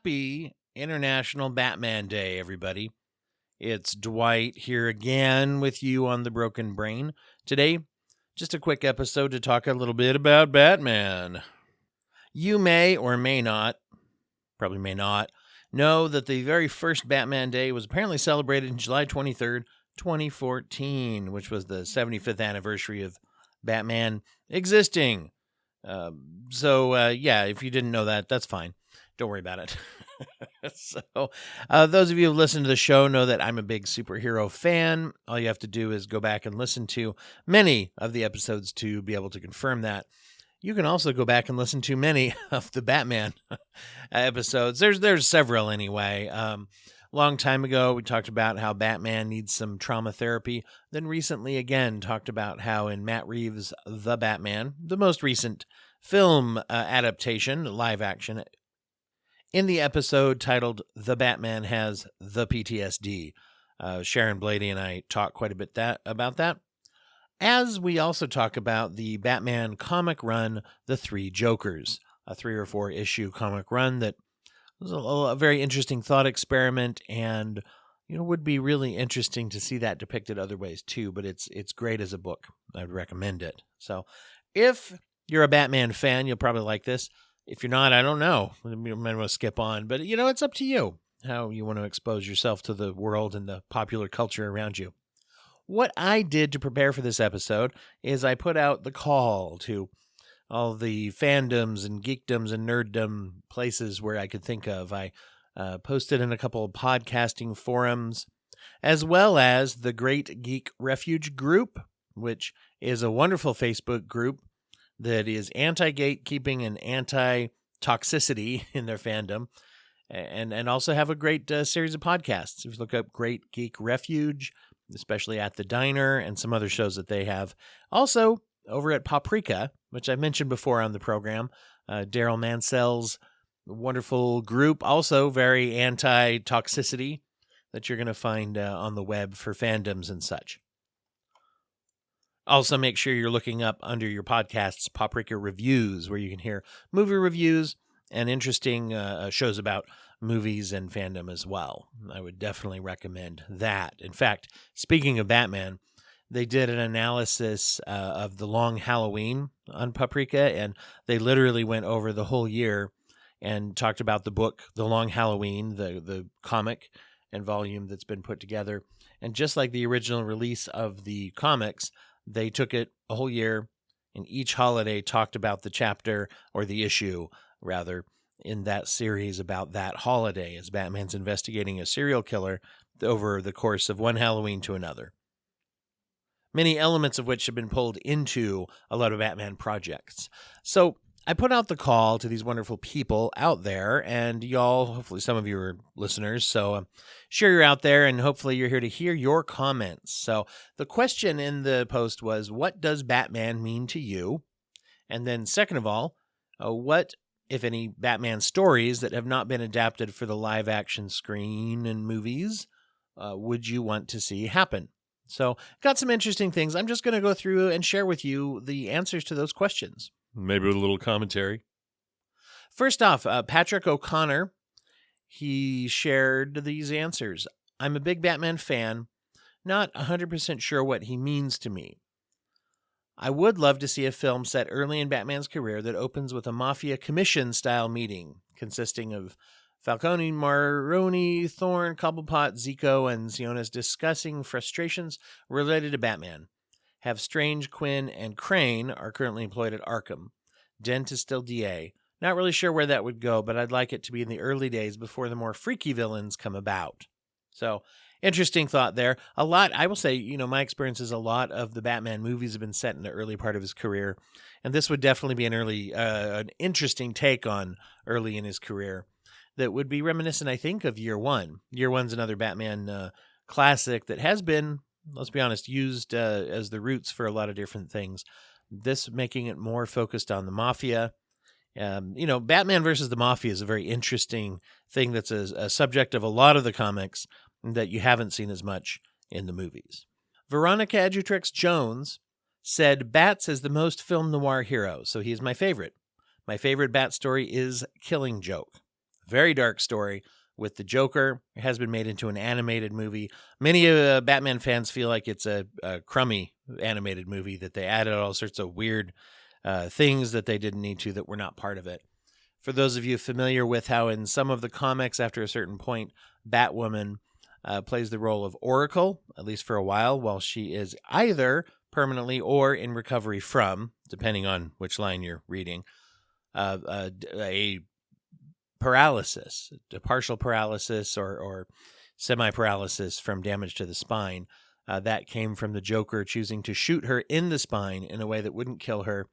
Happy International Batman Day, everybody. It's Dwight here again with you on The Broken Brain. Today, just a quick episode to talk a little bit about Batman. You may or may not, probably may not, know that the very first Batman Day was apparently celebrated on July 23rd, 2014, which was the 75th anniversary of Batman existing. If you didn't know that, that's fine. Don't worry about it. Those of you who listen to the show know that I'm a big superhero fan. All you have to do is go back and listen to many of the episodes to be able to confirm that. You can also go back and listen to many of the Batman episodes. There's several anyway. Long time ago, we talked about how Batman needs some trauma therapy. Then recently again talked about how in Matt Reeves' The Batman, the most recent film adaptation, live action, in the episode titled The Batman Has the PTSD, Sharon Blady and I talk quite a bit about that. As we also talk about the Batman comic run, The Three Jokers, a 3 or 4 issue comic run that was a very interesting thought experiment, and would be really interesting to see that depicted other ways too. But it's great as a book. I would recommend it. So, if you're a Batman fan, you'll probably like this. If you're not, I don't know. You might want to skip on. But it's up to you how you want to expose yourself to the world and the popular culture around you. What I did to prepare for this episode is I put out the call to all the fandoms and geekdoms and nerddom places where I could think of. I posted in a couple of podcasting forums, as well as the Great Geek Refuge group, which is a wonderful Facebook group that is anti-gatekeeping and anti-toxicity in their fandom, and also have a great series of podcasts. If you look up Great Geek Refuge, especially At the Diner and some other shows that they have. Also, over at Paprika, which I mentioned before on the program, Daryl Mansell's wonderful group, also very anti-toxicity that you're going to find on the web for fandoms and such. Also, make sure you're looking up under your podcasts, Paprika Reviews, where you can hear movie reviews and interesting shows about movies and fandom as well. I would definitely recommend that. In fact, speaking of Batman, they did an analysis of The Long Halloween on Paprika, and they literally went over the whole year and talked about the book, The Long Halloween, the comic and volume that's been put together. And just like the original release of the comics, they took it a whole year, and each holiday talked about the chapter, or the issue, rather, in that series about that holiday as Batman's investigating a serial killer over the course of one Halloween to another. Many elements of which have been pulled into a lot of Batman projects. So I put out the call to these wonderful people out there, and y'all, hopefully some of you are listeners, so sure you're out there, and hopefully you're here to hear your comments. So the question in the post was, what does Batman mean to you? And then second of all, what, if any, Batman stories that have not been adapted for the live-action screen and movies would you want to see happen? So, got some interesting things. I'm just going to go through and share with you the answers to those questions. Maybe with a little commentary. First off, Patrick O'Connor, he shared these answers. I'm a big Batman fan, not 100% sure what he means to me. I would love to see a film set early in Batman's career that opens with a Mafia commission-style meeting consisting of Falcone, Maroni, Thorne, Cobblepot, Zico, and Zionis discussing frustrations related to Batman. Have Strange, Quinn, and Crane are currently employed at Arkham. Dent is still DA. Not really sure where that would go, but I'd like it to be in the early days before the more freaky villains come about. So, interesting thought there. A lot, I will say, my experience is a lot of the Batman movies have been set in the early part of his career, and this would definitely be an interesting take on early in his career that would be reminiscent, I think, of Year One. Year One's another Batman classic that has been, let's be honest, used as the roots for a lot of different things. This making it more focused on the Mafia. Batman versus the Mafia is a very interesting thing that's a subject of a lot of the comics that you haven't seen as much in the movies. Veronica Edutrix Jones said Bats is the most film noir hero, so he is my favorite. My favorite Bat story is Killing Joke. Very dark story with the Joker. It has been made into an animated movie. Many Batman fans feel like it's a crummy animated movie, that they added all sorts of weird things that they didn't need to, that were not part of it. For those of you familiar with how in some of the comics, after a certain point, Batwoman plays the role of Oracle, at least for a while she is either permanently or in recovery from, depending on which line you're reading, a paralysis, a partial paralysis or semi-paralysis from damage to the spine. That came from the Joker choosing to shoot her in the spine in a way that wouldn't kill her,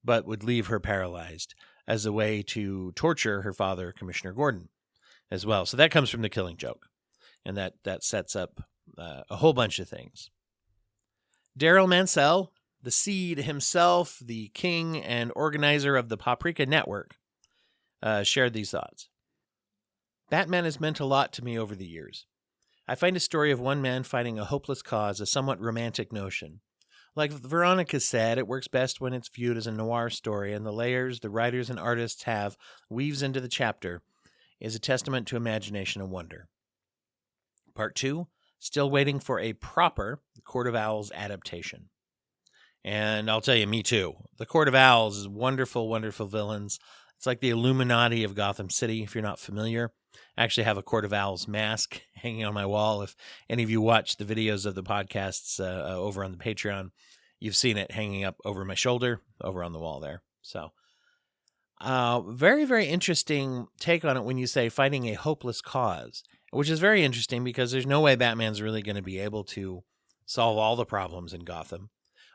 but would leave her paralyzed, as a way to torture her father, Commissioner Gordon, as well. So that comes from the Killing Joke, and that sets up a whole bunch of things. Daryl Mansell, the Seed himself, the king and organizer of the Paprika Network, shared these thoughts. Batman has meant a lot to me over the years. I find a story of one man fighting a hopeless cause a somewhat romantic notion. Like Veronica said, it works best when it's viewed as a noir story, and the layers the writers and artists have weaves into the chapter is a testament to imagination and wonder. Part 2, still waiting for a proper Court of Owls adaptation. And I'll tell you, me too. The Court of Owls is wonderful, wonderful villains. It's like the Illuminati of Gotham City, if you're not familiar. I actually have a Court of Owls mask hanging on my wall. If any of you watch the videos of the podcasts over on the Patreon, you've seen it hanging up over my shoulder, over on the wall there. So, very, very interesting take on it when you say fighting a hopeless cause, which is very interesting because there's no way Batman's really going to be able to solve all the problems in Gotham.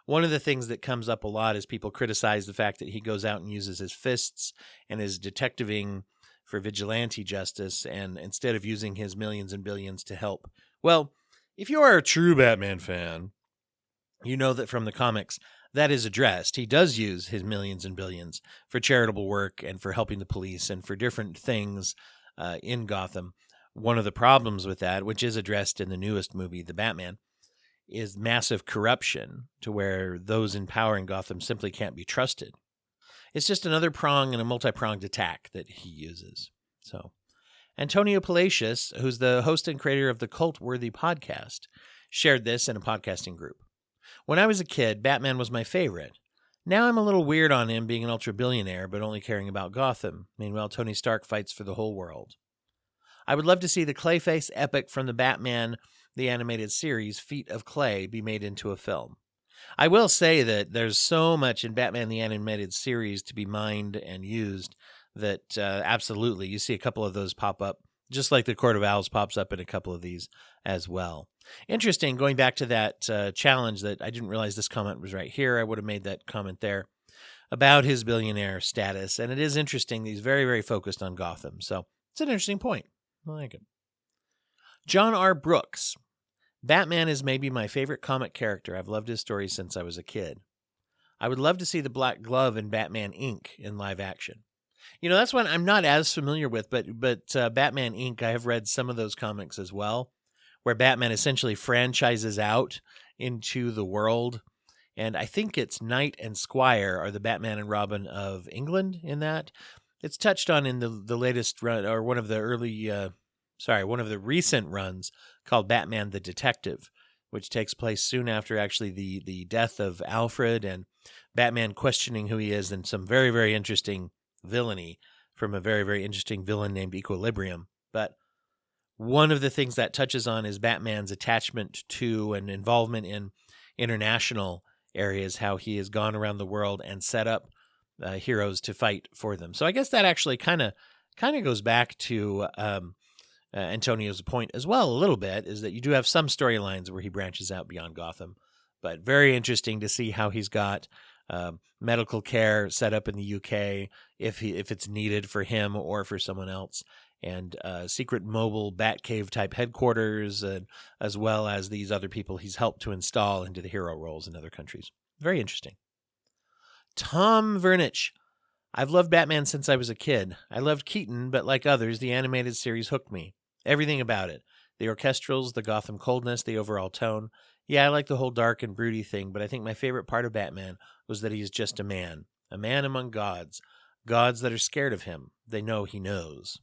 One of the things that comes up a lot is people criticize the fact that he goes out and uses his fists and is detectiving for vigilante justice, and instead of using his millions and billions to help. Well, if you are a true Batman fan, you know that from the comics, that is addressed. He does use his millions and billions for charitable work and for helping the police and for different things in Gotham. One of the problems with that, which is addressed in the newest movie, The Batman, is massive corruption to where those in power in Gotham simply can't be trusted. It's just another prong in a multi-pronged attack that he uses. So, Antonio Palacios, who's the host and creator of the Cult-Worthy podcast, shared this in a podcasting group. When I was a kid, Batman was my favorite. Now I'm a little weird on him being an ultra-billionaire, but only caring about Gotham. Meanwhile, Tony Stark fights for the whole world. I would love to see the Clayface epic from the Batman, the animated series, Feet of Clay, be made into a film. I will say that there's so much in Batman the Animated Series to be mined and used that absolutely, you see a couple of those pop up, just like the Court of Owls pops up in a couple of these as well. Interesting, going back to that challenge that I didn't realize this comment was right here. I would have made that comment there about his billionaire status, and it is interesting that he's very, very focused on Gotham. So it's an interesting point. I like it. John R. Brooks. Batman is maybe my favorite comic character. I've loved his stories since I was a kid. I would love to see the Black Glove in Batman Inc. in live action. You know, that's one I'm not as familiar with, but Batman Inc., I have read some of those comics as well, where Batman essentially franchises out into the world. And I think it's Knight and Squire are the Batman and Robin of England in that. It's touched on in the latest run, or one of the recent runs called Batman the Detective, which takes place soon after actually the death of Alfred and Batman questioning who he is, and some very, very interesting villainy from a very, very interesting villain named Equilibrium. But one of the things that touches on is Batman's attachment to and involvement in international areas, how he has gone around the world and set up heroes to fight for them. So I guess that actually kind of goes back to Antonio's point as well a little bit, is that you do have some storylines where he branches out beyond Gotham, but very interesting to see how he's got medical care set up in the UK if it's needed for him or for someone else, and secret mobile Batcave type headquarters, as well as these other people he's helped to install into the hero roles in other countries. Very interesting. Tom Vernich. I've loved Batman since I was a kid. I loved Keaton, but like others, the animated series hooked me. Everything about it. The orchestrals, the Gotham coldness, the overall tone. Yeah, I like the whole dark and broody thing, but I think my favorite part of Batman was that he's just a man among gods. Gods that are scared of him. They know he knows.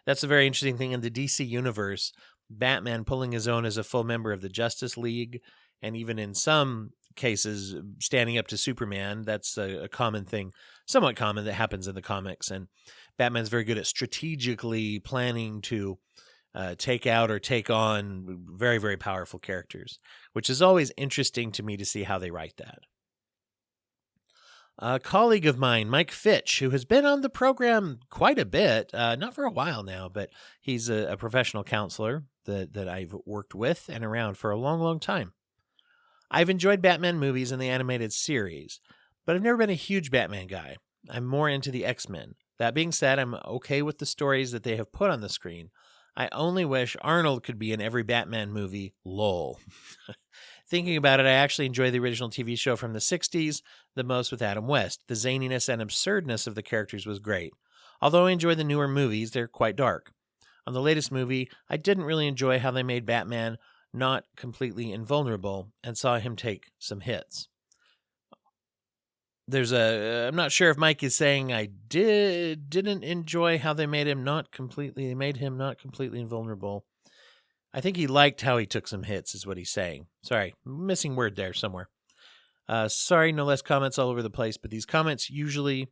That's a very interesting thing in the DC universe. Batman pulling his own as a full member of the Justice League, and even in some cases, standing up to Superman. That's a common thing, somewhat common, that happens in the comics. And Batman's very good at strategically planning to take out or take on very, very powerful characters, which is always interesting to me to see how they write that. A colleague of mine, Mike Fitch, who has been on the program quite a bit, not for a while now, but he's a professional counselor that I've worked with and around for a long, long time. I've enjoyed Batman movies and the animated series, but I've never been a huge Batman guy. I'm more into the X-Men. That being said, I'm okay with the stories that they have put on the screen. I only wish Arnold could be in every Batman movie, lol. Thinking about it, I actually enjoy the original TV show from the 60s the most with Adam West. The zaniness and absurdness of the characters was great. Although I enjoy the newer movies, they're quite dark. On the latest movie, I didn't really enjoy how they made Batman not completely invulnerable and saw him take some hits. I'm not sure if Mike is saying I didn't enjoy how they made him not completely invulnerable. I think he liked how he took some hits, is what he's saying. Sorry, missing word there somewhere. Sorry, no less comments all over the place, but these comments usually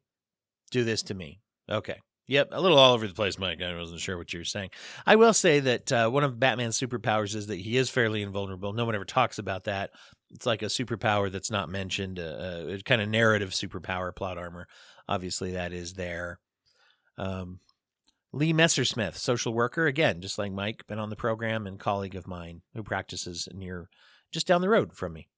do this to me. Okay. Yep, a little all over the place, Mike. I wasn't sure what you were saying. I will say that one of Batman's superpowers is that he is fairly invulnerable. No one ever talks about that. It's like a superpower that's not mentioned, a kind of narrative superpower, plot armor. Obviously, that is there. Lee Messersmith, social worker, again, just like Mike, been on the program and colleague of mine who practices just down the road from me.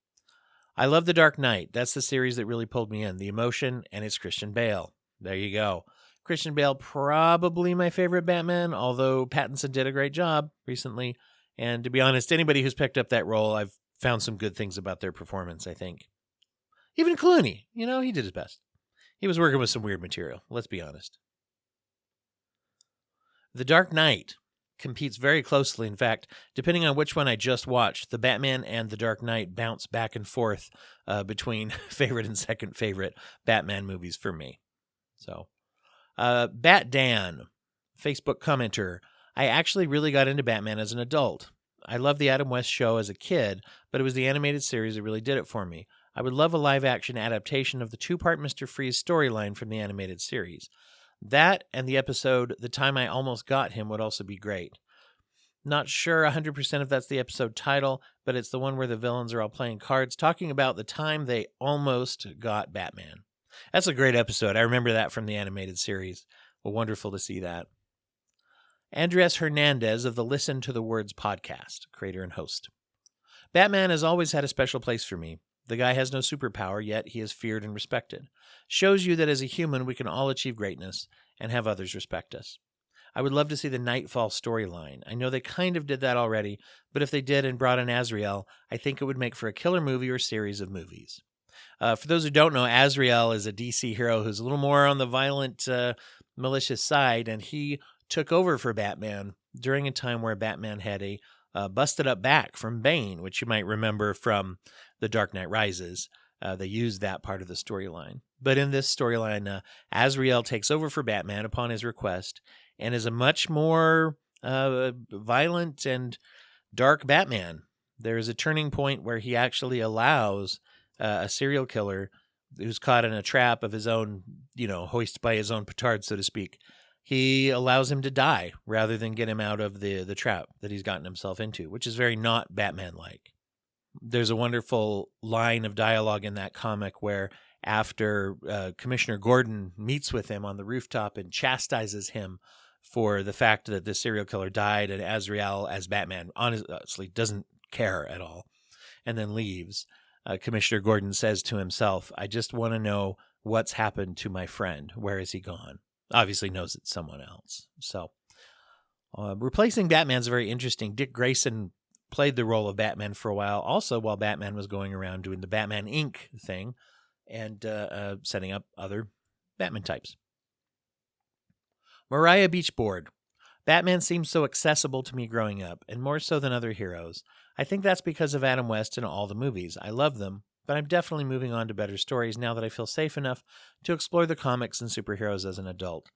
I love The Dark Knight. That's the series that really pulled me in. The emotion, and it's Christian Bale. There you go. Christian Bale, probably my favorite Batman, although Pattinson did a great job recently. And to be honest, anybody who's picked up that role, I've found some good things about their performance, I think. Even Clooney, he did his best. He was working with some weird material, let's be honest. The Dark Knight competes very closely. In fact, depending on which one I just watched, the Batman and the Dark Knight bounce back and forth between favorite and second favorite Batman movies for me. So, Bat Dan, Facebook commenter, I actually really got into Batman as an adult. I loved the Adam West show as a kid, but it was the animated series that really did it for me. I would love a live-action adaptation of the two-part Mr. Freeze storyline from the animated series. That and the episode The Time I Almost Got Him would also be great. Not sure 100% if that's the episode title, but it's the one where the villains are all playing cards, talking about the time they almost got Batman. That's a great episode. I remember that from the animated series. Well, wonderful to see that. Andres Hernandez of the Listen to the Words podcast, creator and host. Batman has always had a special place for me. The guy has no superpower, yet he is feared and respected. Shows you that as a human, we can all achieve greatness and have others respect us. I would love to see the Nightfall storyline. I know they kind of did that already, but if they did and brought in Azrael, I think it would make for a killer movie or series of movies. For those who don't know, Azrael is a DC hero who's a little more on the violent, malicious side, and he took over for Batman during a time where Batman had a busted up back from Bane, which you might remember from The Dark Knight Rises. They used that part of the storyline. But in this storyline, Azrael takes over for Batman upon his request and is a much more violent and dark Batman. There is a turning point where he actually allows a serial killer who's caught in a trap of his own, hoist by his own petard, so to speak. He allows him to die rather than get him out of the trap that he's gotten himself into, which is very not Batman-like. There's a wonderful line of dialogue in that comic where after Commissioner Gordon meets with him on the rooftop and chastises him for the fact that the serial killer died, and Azrael, as Batman, honestly doesn't care at all, and then leaves. Commissioner Gordon says to himself, I just want to know what's happened to my friend. Where is he gone? Obviously knows it's someone else. So replacing Batman's very interesting. Dick Grayson played the role of Batman for a while, also while Batman was going around doing the Batman Inc. thing and setting up other Batman types. Mariah Beachboard. Batman seems so accessible to me growing up, and more so than other heroes. I think that's because of Adam West and all the movies. I love them, but I'm definitely moving on to better stories now that I feel safe enough to explore the comics and superheroes as an adult.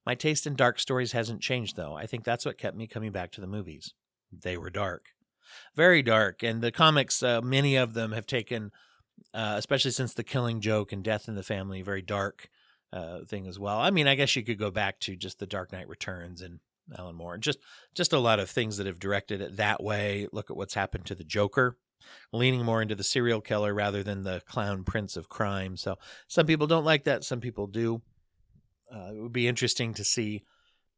My taste in dark stories hasn't changed, though. I think that's what kept me coming back to the movies. They were dark. Very dark. And the comics, many of them have taken, especially since The Killing Joke and Death in the Family, very dark thing as well. I mean, I guess you could go back to just The Dark Knight Returns and Alan Moore, and just a lot of things that have directed it that way. Look at what's happened to the Joker, leaning more into the serial killer rather than the clown prince of crime. So some people don't like that. Some people do. It would be interesting to see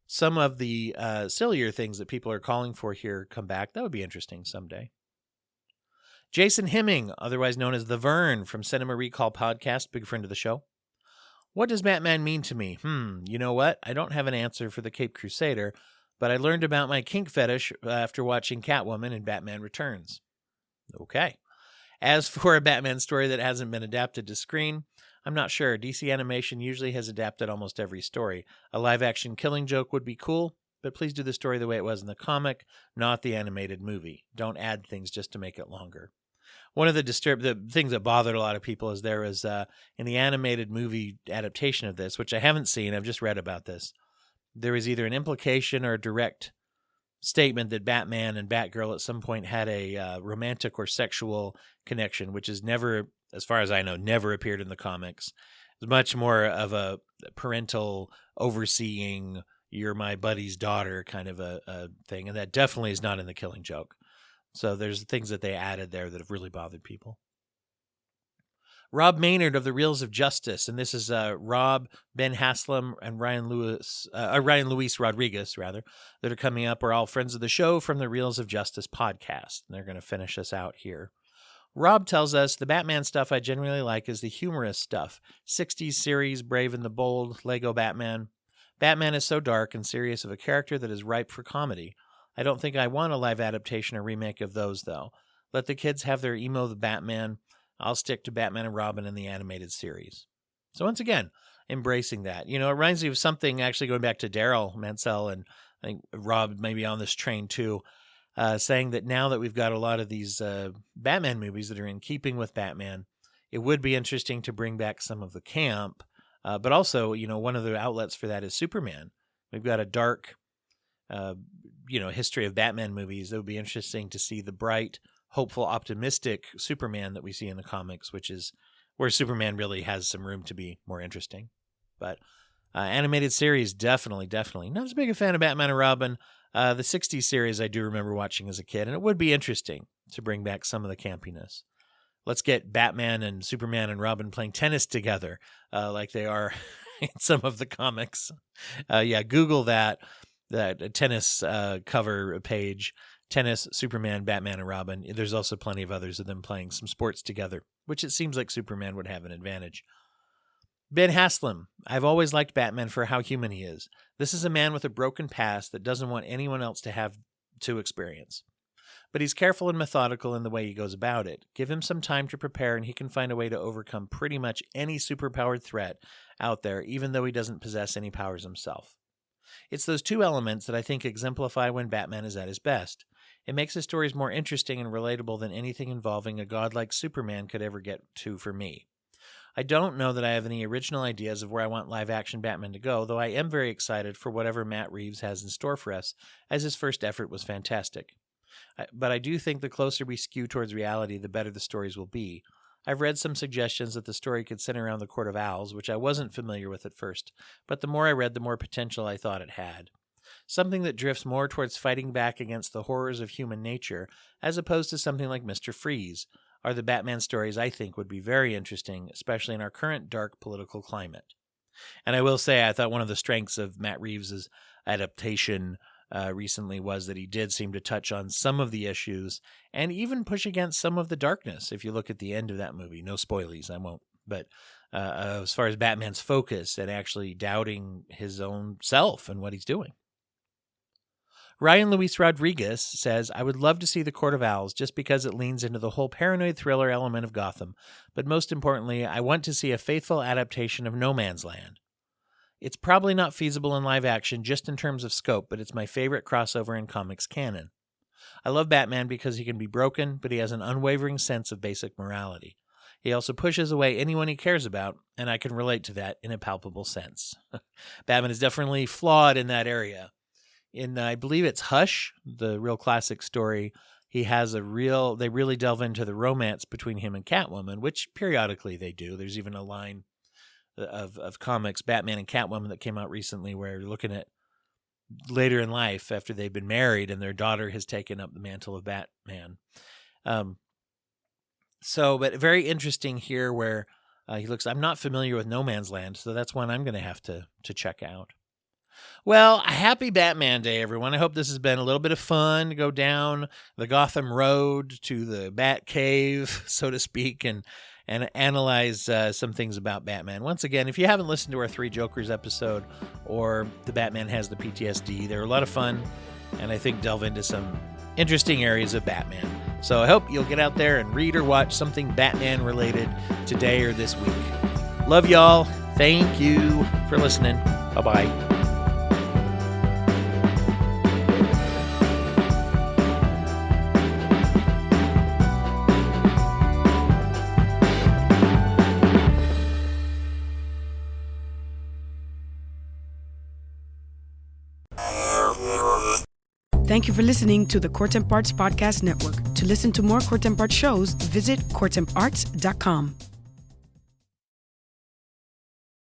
some of the sillier things that people are calling for here come back. That would be interesting someday. Jason Hemming, otherwise known as The Vern from Cinema Recall Podcast, big friend of the show. What does Batman mean to me? You know what? I don't have an answer for the Caped Crusader, but I learned about my kink fetish after watching Catwoman and Batman Returns. Okay. As for a Batman story that hasn't been adapted to screen, I'm not sure. DC Animation usually has adapted almost every story. A live-action Killing Joke would be cool, but please do the story the way it was in the comic, not the animated movie. Don't add things just to make it longer. One of the things that bothered a lot of people is there was, in the animated movie adaptation of this, which I haven't seen, I've just read about this, there was either an implication or a direct statement that Batman and Batgirl at some point had a romantic or sexual connection, which is never, as far as I know, never appeared in the comics. It's much more of a parental overseeing, you're my buddy's daughter kind of a thing, and that definitely is not in The Killing Joke. So there's things that they added there that have really bothered people. Rob Maynard of the Reels of Justice, and this is Rob, Ben Haslam, and Ryan Luis Rodriguez, rather, that are coming up, are all friends of the show from the Reels of Justice podcast, and they're going to finish us out here. Rob tells us, the Batman stuff I generally like is the humorous stuff. 60s series, Brave and the Bold, Lego Batman. Batman is so dark and serious of a character that is ripe for comedy. I don't think I want a live adaptation or remake of those, though. Let the kids have their emo the Batman. I'll stick to Batman and Robin in the animated series. So once again, embracing that. You know, it reminds me of something, actually going back to Daryl Mansell, and I think Rob may be on this train too, saying that now that we've got a lot of these Batman movies that are in keeping with Batman, it would be interesting to bring back some of the camp. But also, you know, one of the outlets for that is Superman. We've got a dark history of Batman movies. It would be interesting to see the bright, hopeful, optimistic Superman that we see in the comics, which is where Superman really has some room to be more interesting. But animated series, definitely. Not as big a fan of Batman and Robin. The 60s series I do remember watching as a kid, and it would be interesting to bring back some of the campiness. Let's get Batman and Superman and Robin playing tennis together like they are in some of the comics. Google that tennis cover page, tennis, Superman, Batman, and Robin. There's also plenty of others of them playing some sports together, which it seems like Superman would have an advantage. Ben Haslam, I've always liked Batman for how human he is. This is a man with a broken past that doesn't want anyone else to have to experience. But he's careful and methodical in the way he goes about it. Give him some time to prepare and he can find a way to overcome pretty much any superpowered threat out there, even though he doesn't possess any powers himself. It's those two elements that I think exemplify when Batman is at his best. It makes his stories more interesting and relatable than anything involving a godlike Superman could ever get to for me. I don't know that I have any original ideas of where I want live-action Batman to go, though I am very excited for whatever Matt Reeves has in store for us, as his first effort was fantastic. But I do think the closer we skew towards reality, the better the stories will be. I've read some suggestions that the story could center around the Court of Owls, which I wasn't familiar with at first, but the more I read, the more potential I thought it had. Something that drifts more towards fighting back against the horrors of human nature, as opposed to something like Mr. Freeze, are the Batman stories I think would be very interesting, especially in our current dark political climate. And I will say, I thought one of the strengths of Matt Reeves' adaptation recently was that he did seem to touch on some of the issues and even push against some of the darkness. If you look at the end of that movie, no spoilies, I won't. But as far as Batman's focus and actually doubting his own self and what he's doing. Ryan Luis Rodriguez says, I would love to see The Court of Owls just because it leans into the whole paranoid thriller element of Gotham. But most importantly, I want to see a faithful adaptation of No Man's Land. It's probably not feasible in live action just in terms of scope, but it's my favorite crossover in comics canon. I love Batman because he can be broken, but he has an unwavering sense of basic morality. He also pushes away anyone he cares about, and I can relate to that in a palpable sense. Batman is definitely flawed in that area. In, I believe it's Hush, the real classic story, they really delve into the romance between him and Catwoman, which periodically they do. There's even a line of comics, Batman and Catwoman, that came out recently where you're looking at later in life after they've been married and their daughter has taken up the mantle of Batman. But very interesting here where he looks, I'm not familiar with No Man's Land, so that's one I'm going to have to check out. Well, a happy Batman Day, everyone. I hope this has been a little bit of fun to go down the Gotham Road to the Bat Cave, so to speak, and analyze some things about Batman. Once again, if you haven't listened to our Three Jokers episode or The Batman Has the PTSD, they're a lot of fun, and I think delve into some interesting areas of Batman. So I hope you'll get out there and read or watch something Batman related today or this week. Love y'all. Thank you for listening. Bye-bye. Thank you for listening to the Court and Parts Podcast Network. To listen to more Court and Parts shows, visit courtandarts.com.